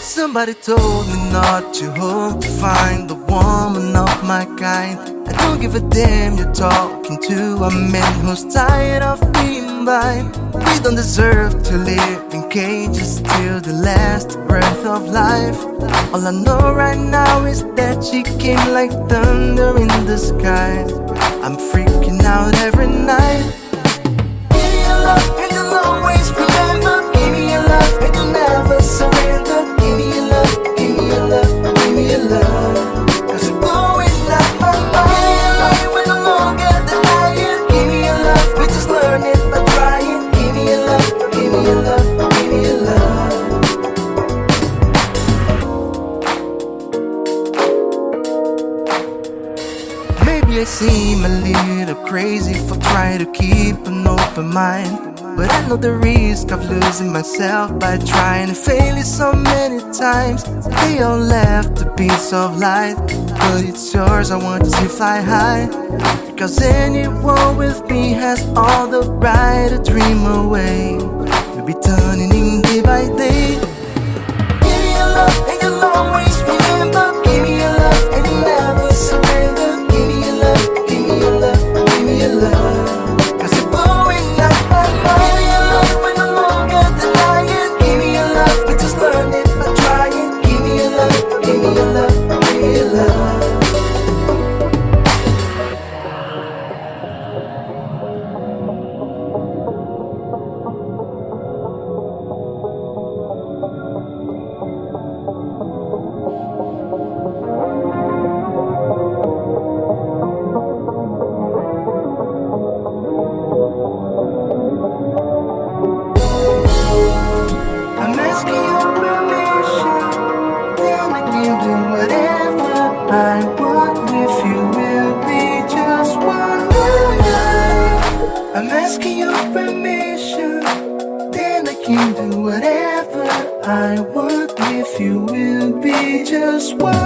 Somebody told me not to hope to find the woman of my kind. I don't give a damn you're talking to a man who's tired of being blind. We don't deserve to live in cages till the last breath of life. All I know right now is that she came like thunder in the sky. I'm freaking out every night. Give me your love and you'll always remember. Give me your love and you'll never surrender. Give me your love, give me your love, give me your love. Cause you're blowing up my mind. We're no longer denying. Give me your love, we just learn it by trying. Give me your love, give me your love, give me your love. Maybe I seem a little crazy for trying to keep an open mind, but I know the risk of losing myself by trying to fail it so many times. They all left a piece of light, but it's yours, I want to see fly high. Because anyone with me has all the right to dream away. We'll be turning in day by day. Give me your love and you'll always remember. Give me your love and you'll never surrender. Give me your love, give me your love, give me your love. Cause you're blowing up my mind. We're no longer denying. Give me your love, we just learn it by trying. Give me your love, give me your love, give me your love. I'm asking your permission, then I can do whatever I want with you. Will be just one night. I'm asking your permission, then I can do whatever I want with you. Will be just one